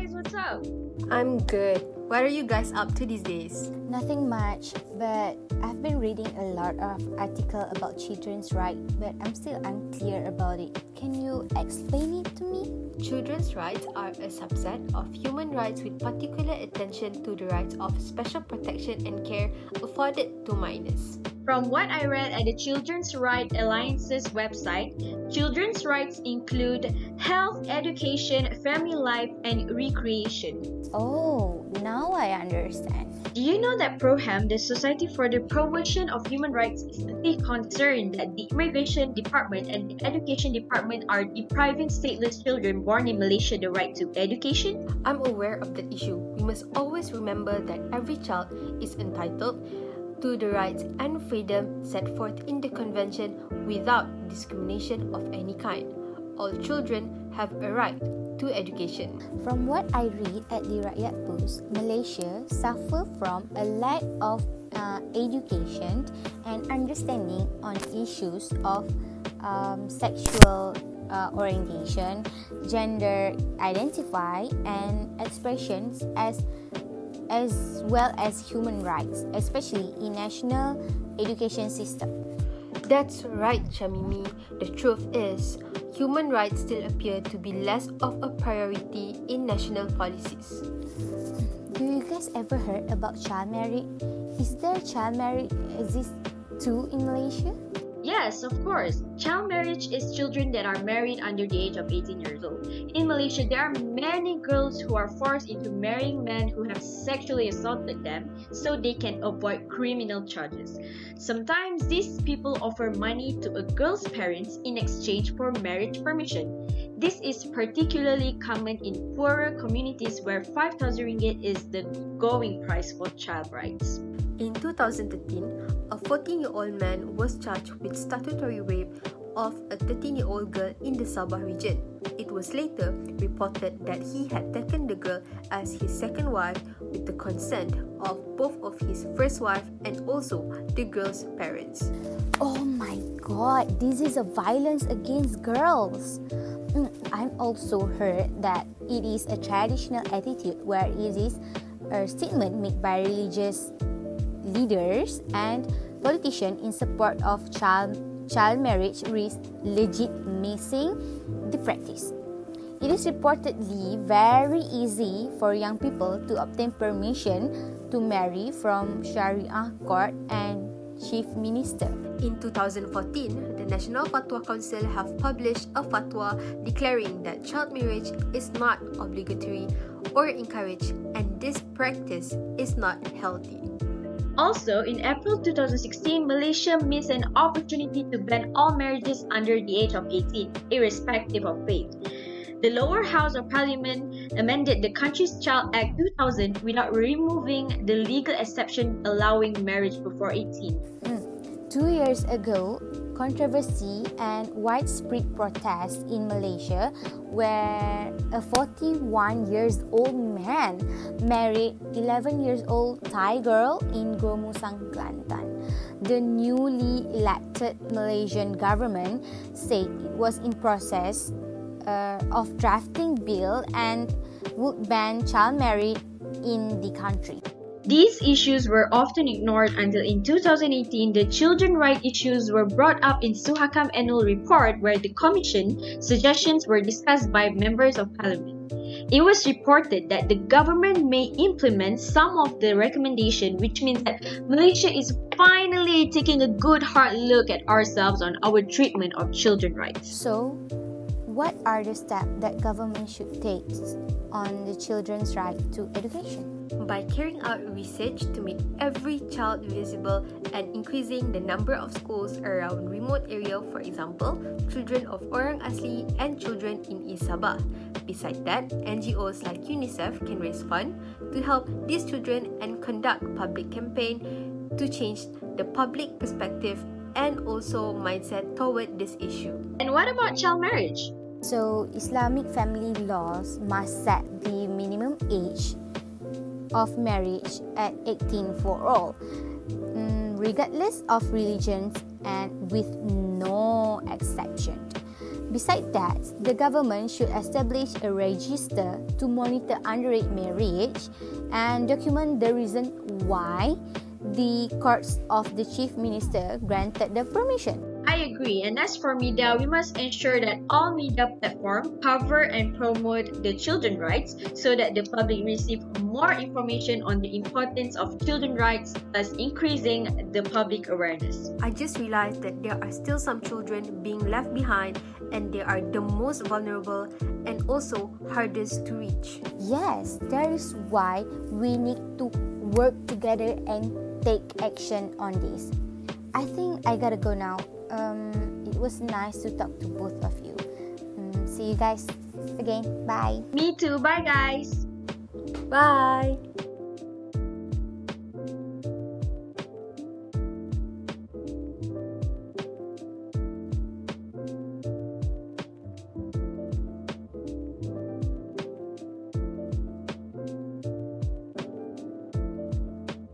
guys, what's up? I'm good. What are you guys up to these days? Nothing much, but I've been reading a lot of articles about children's rights, but I'm still unclear about it. Can you explain it to me? Children's rights are a subset of human rights with particular attention to the rights of special protection and care afforded to minors. From what I read at the Children's Rights Alliance's website, children's rights include health, education, family life, and recreation. Oh, now I understand. Do you know that PROHAM, the Society for the Promotion of Human Rights, is deeply concerned that the Immigration Department and the Education Department are depriving stateless children born in Malaysia the right to education? I'm aware of the issue. We must always remember that every child is entitled to the rights and freedom set forth in the Convention without discrimination of any kind. All children have a right to education. From what I read at the Rakyat Post, Malaysia suffer from a lack of education and understanding on issues of sexual orientation, gender identify, and expressions as well as human rights, especially in national education system. That's right, Shamimi. The truth is, human rights still appear to be less of a priority in national policies. Do you guys ever heard about child marriage? Is there child marriage exist too in Malaysia? Yes, of course. Child marriage is children that are married under the age of 18 years old. In Malaysia, there are many girls who are forced into marrying men who have sexually assaulted them so they can avoid criminal charges. Sometimes these people offer money to a girl's parents in exchange for marriage permission. This is particularly common in poorer communities where 5,000 ringgit is the going price for child rights. In 2013, a 14-year-old man was charged with statutory rape of a 13-year-old girl in the Sabah region. It was later reported that he had taken the girl as his second wife with the consent of both of his first wife and also the girl's parents. Oh my god, this is a violence against girls. I've also heard that it is a traditional attitude where it is a statement made by religious leaders and politicians in support of child marriage risk legitimizing the practice. It is reportedly very easy for young people to obtain permission to marry from Sharia court and chief minister. In 2014, the National Fatwa Council have published a fatwa declaring that child marriage is not obligatory or encouraged, and this practice is not healthy. Also, in April 2016, Malaysia missed an opportunity to ban all marriages under the age of 18, irrespective of faith. The lower house of parliament amended the country's Child Act 2000 without removing the legal exception allowing marriage before 18. 2 years ago, controversy and widespread protests in Malaysia where a 41-year-old man married 11-year-old Thai girl in Gomusang, Kelantan. The newly elected Malaysian government said it was in process of drafting bill and would ban child marriage in the country. These issues were often ignored until in 2018, the children rights issues were brought up in Suhakam annual report where the commission suggestions were discussed by members of parliament. It was reported that the government may implement some of the recommendation, which means that Malaysia is finally taking a good hard look at ourselves on our treatment of children rights. So, what are the steps that government should take on the children's right to education? By carrying out research to make every child visible and increasing the number of schools around remote area, for example, children of Orang Asli and children in East Sabah. Besides that, NGOs like UNICEF can raise funds to help these children and conduct public campaign to change the public perspective and also mindset toward this issue. And what about child marriage? So, Islamic family laws must set the minimum age of marriage at 18 for all, regardless of religions and with no exception. Besides that, the government should establish a register to monitor underage marriage and document the reason why the courts of the chief minister granted the permission. I agree. And as for media, we must ensure that all media platforms cover and promote the children's rights so that the public receive more information on the importance of children's rights, thus increasing the public awareness. I just realized that there are still some children being left behind and they are the most vulnerable and also hardest to reach. Yes, that is why we need to work together and take action on this. I think I gotta go now. It was nice to talk to both of you. See you guys again. Bye. Me too. Bye, guys. Bye!